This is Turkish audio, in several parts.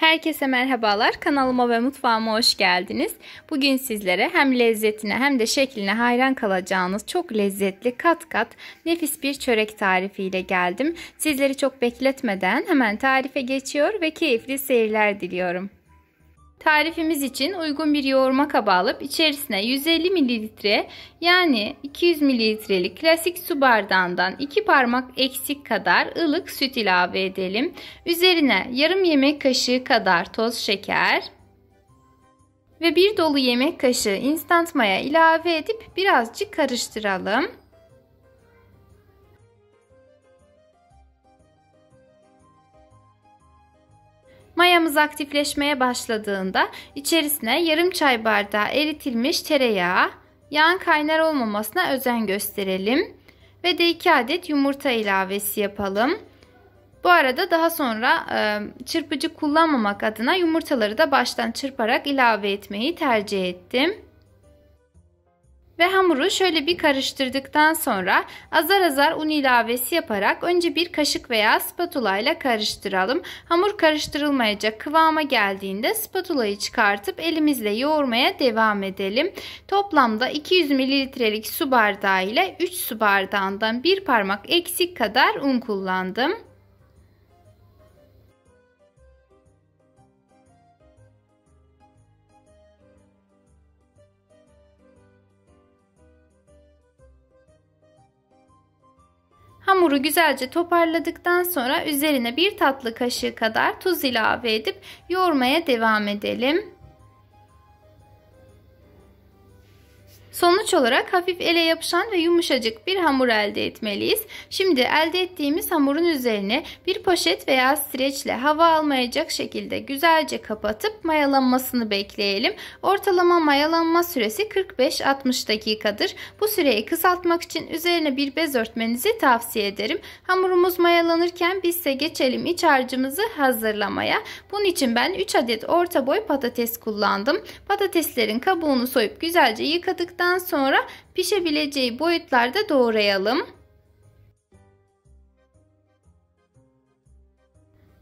Herkese merhabalar. Kanalıma ve mutfağıma hoş geldiniz. Bugün sizlere hem lezzetine hem de şekline hayran kalacağınız çok lezzetli kat kat nefis bir çörek tarifiyle geldim. Sizleri çok bekletmeden hemen tarife geçiyor ve keyifli seyirler diliyorum. Tarifimiz için uygun bir yoğurma kabı alıp içerisine 150 ml yani 200 ml'lik klasik su bardağından 2 parmak eksik kadar ılık süt ilave edelim. Üzerine yarım yemek kaşığı kadar toz şeker ve 1 dolu yemek kaşığı instant maya ilave edip birazcık karıştıralım. Mayamız aktifleşmeye başladığında içerisine yarım çay bardağı eritilmiş tereyağı, yağın kaynar olmamasına özen gösterelim ve de 2 adet yumurta ilavesi yapalım. Bu arada daha sonra çırpıcı kullanmamak adına yumurtaları da baştan çırparak ilave etmeyi tercih ettim. Ve hamuru şöyle bir karıştırdıktan sonra azar azar un ilavesi yaparak önce bir kaşık veya spatula ile karıştıralım. Hamur karıştırılmayacak kıvama geldiğinde spatulayı çıkartıp elimizle yoğurmaya devam edelim. Toplamda 200 ml'lik su bardağı ile 3 su bardağından 1 parmak eksik kadar un kullandım. Hamuru güzelce toparladıktan sonra üzerine 1 tatlı kaşığı kadar tuz ilave edip yoğurmaya devam edelim. Sonuç olarak hafif ele yapışan ve yumuşacık bir hamur elde etmeliyiz. Şimdi elde ettiğimiz hamurun üzerine bir poşet veya streçle hava almayacak şekilde güzelce kapatıp mayalanmasını bekleyelim. Ortalama mayalanma süresi 45-60 dakikadır. Bu süreyi kısaltmak için üzerine bir bez örtmenizi tavsiye ederim. Hamurumuz mayalanırken bizse geçelim iç harcımızı hazırlamaya. Bunun için ben 3 adet orta boy patates kullandım. Patateslerin kabuğunu soyup güzelce yıkadıktan sonra pişebileceği boyutlarda doğrayalım.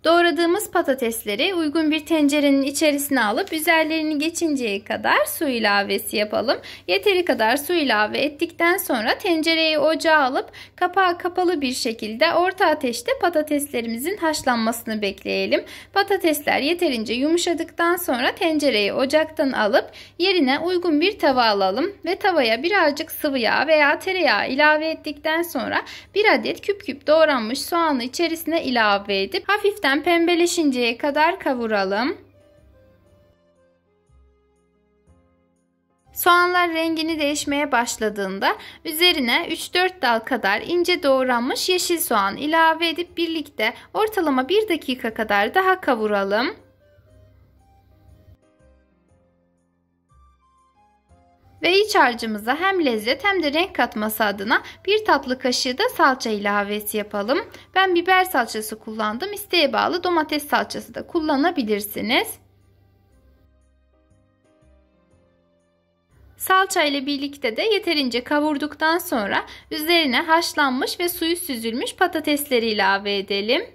Doğradığımız patatesleri uygun bir tencerenin içerisine alıp üzerlerini geçinceye kadar su ilavesi yapalım. Yeteri kadar su ilave ettikten sonra tencereyi ocağa alıp kapağı kapalı bir şekilde orta ateşte patateslerimizin haşlanmasını bekleyelim. Patatesler yeterince yumuşadıktan sonra tencereyi ocaktan alıp yerine uygun bir tava alalım ve tavaya birazcık sıvı yağ veya tereyağı ilave ettikten sonra 1 adet küp küp doğranmış soğanı içerisine ilave edip hafiften pembeleşinceye kadar kavuralım. Soğanlar rengini değişmeye başladığında üzerine 3-4 dal kadar ince doğranmış yeşil soğan ilave edip birlikte ortalama 1 dakika kadar daha kavuralım. Ve iç harcımıza hem lezzet hem de renk katması adına 1 tatlı kaşığı da salça ilavesi yapalım. Ben biber salçası kullandım. İsteğe bağlı domates salçası da kullanabilirsiniz. Salça ile birlikte de yeterince kavurduktan sonra üzerine haşlanmış ve suyu süzülmüş patatesleri ilave edelim.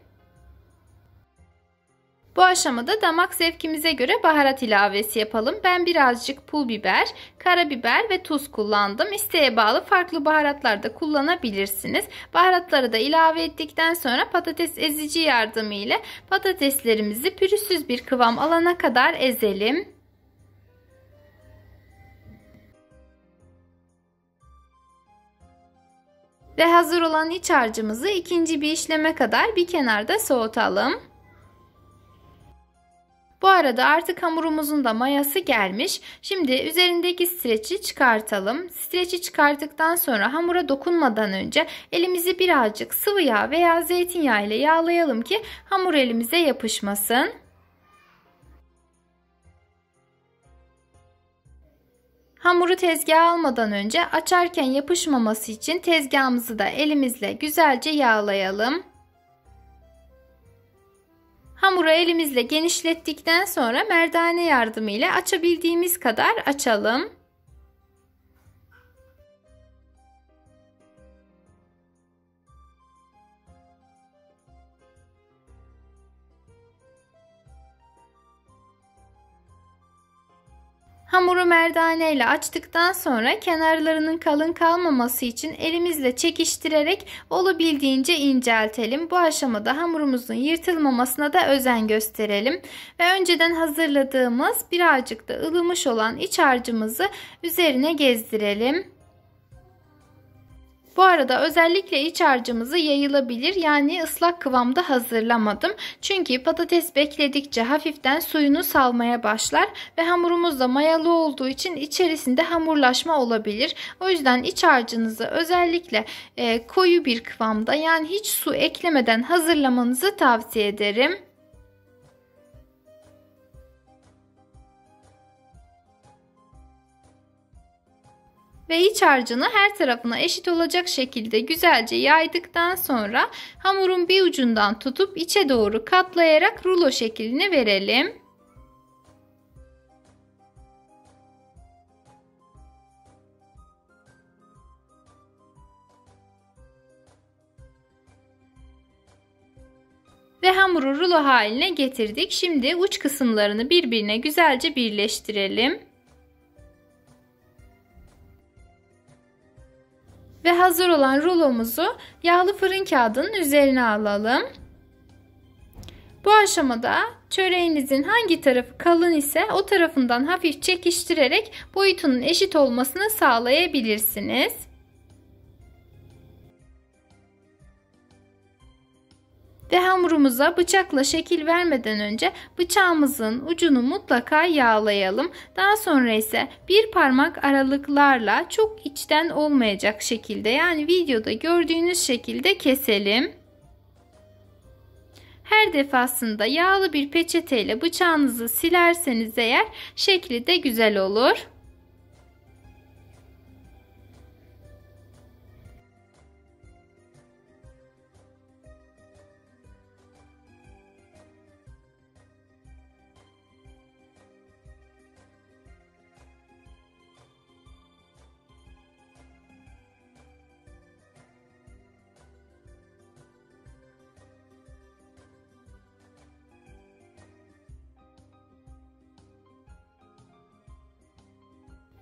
Bu aşamada damak zevkimize göre baharat ilavesi yapalım. Ben birazcık pul biber, karabiber ve tuz kullandım. İsteğe bağlı farklı baharatlar da kullanabilirsiniz. Baharatları da ilave ettikten sonra patates ezici yardımıyla patateslerimizi pürüzsüz bir kıvam alana kadar ezelim. Ve hazır olan iç harcımızı ikinci bir işleme kadar bir kenarda soğutalım. Bu arada artık hamurumuzun da mayası gelmiş. Şimdi üzerindeki streçi çıkartalım. Streçi çıkarttıktan sonra hamura dokunmadan önce elimizi birazcık sıvı yağ veya zeytinyağı ile yağlayalım ki hamur elimize yapışmasın. Hamuru tezgaha almadan önce açarken yapışmaması için tezgahımızı da elimizle güzelce yağlayalım. Hamuru elimizle genişlettikten sonra merdane yardımıyla açabildiğimiz kadar açalım. Hamuru merdane ile açtıktan sonra kenarlarının kalın kalmaması için elimizle çekiştirerek olabildiğince inceltelim. Bu aşamada hamurumuzun yırtılmamasına da özen gösterelim. Ve önceden hazırladığımız birazcık da ılımış olan iç harcımızı üzerine gezdirelim. Bu arada özellikle iç harcımızı yayılabilir, yani ıslak kıvamda hazırlamadım. Çünkü patates bekledikçe hafiften suyunu salmaya başlar ve hamurumuz da mayalı olduğu için içerisinde hamurlaşma olabilir. O yüzden iç harcınızı özellikle koyu bir kıvamda, yani hiç su eklemeden hazırlamanızı tavsiye ederim. Ve iç harcını her tarafına eşit olacak şekilde güzelce yaydıktan sonra hamurun bir ucundan tutup içe doğru katlayarak rulo şeklini verelim. Ve hamuru rulo haline getirdik. Şimdi uç kısımlarını birbirine güzelce birleştirelim. Ve hazır olan rulomuzu yağlı fırın kağıdının üzerine alalım. Bu aşamada çöreğinizin hangi tarafı kalın ise o tarafından hafif çekiştirerek boyutunun eşit olmasını sağlayabilirsiniz. Ve hamurumuza bıçakla şekil vermeden önce bıçağımızın ucunu mutlaka yağlayalım. Daha sonra ise bir parmak aralıklarla çok içten olmayacak şekilde, yani videoda gördüğünüz şekilde keselim. Her defasında yağlı bir peçeteyle bıçağınızı silerseniz eğer şekli de güzel olur.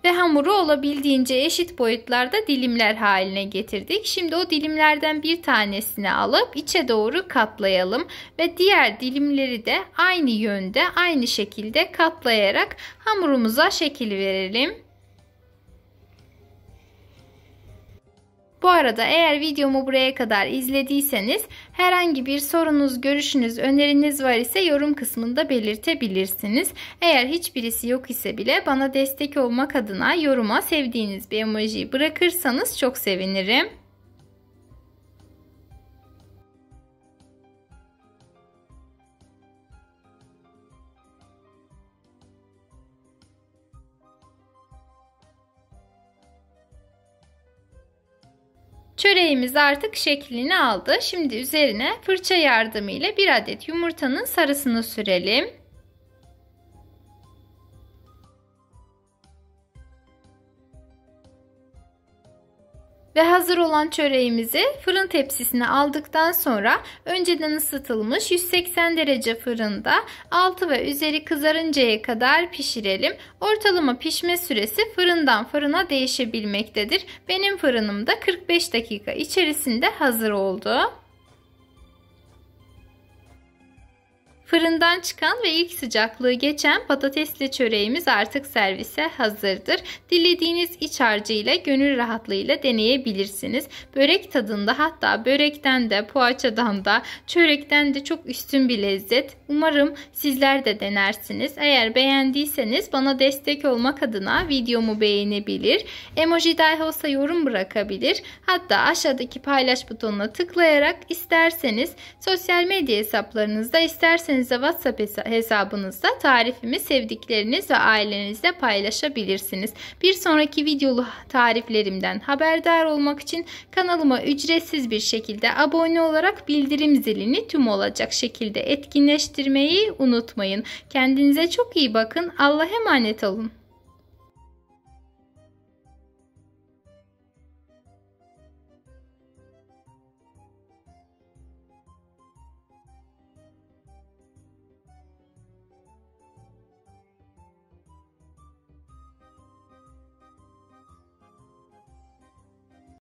Ve hamuru olabildiğince eşit boyutlarda dilimler haline getirdik. Şimdi o dilimlerden bir tanesini alıp içe doğru katlayalım. Ve diğer dilimleri de aynı yönde, aynı şekilde katlayarak hamurumuza şekil verelim. Bu arada eğer videomu buraya kadar izlediyseniz herhangi bir sorunuz, görüşünüz, öneriniz var ise yorum kısmında belirtebilirsiniz. Eğer hiçbirisi yok ise bile bana destek olmak adına yoruma sevdiğiniz bir emoji bırakırsanız çok sevinirim. Çöreğimiz artık şeklini aldı. Şimdi üzerine fırça yardımıyla bir adet yumurtanın sarısını sürelim. Ve hazır olan çöreğimizi fırın tepsisine aldıktan sonra önceden ısıtılmış 180 derece fırında altı ve üzeri kızarıncaya kadar pişirelim. Ortalama pişme süresi fırından fırına değişebilmektedir. Benim fırınımda 45 dakika içerisinde hazır oldu. Fırından çıkan ve ilk sıcaklığı geçen patatesli çöreğimiz artık servise hazırdır. Dilediğiniz iç harcıyla gönül rahatlığıyla deneyebilirsiniz. Börek tadında, hatta börekten de, poğaçadan da, çörekten de çok üstün bir lezzet. Umarım sizler de denersiniz. Eğer beğendiyseniz bana destek olmak adına videomu beğenebilir, emoji dahi olsa yorum bırakabilir. Hatta aşağıdaki paylaş butonuna tıklayarak isterseniz sosyal medya hesaplarınızda, isterseniz de WhatsApp hesabınızda tarifimi sevdikleriniz ve ailenizle paylaşabilirsiniz. Bir sonraki videolu tariflerimden haberdar olmak için kanalıma ücretsiz bir şekilde abone olarak bildirim zilini tüm olacak şekilde etkinleştirmeyi unutmayın. Kendinize çok iyi bakın. Allah'a emanet olun.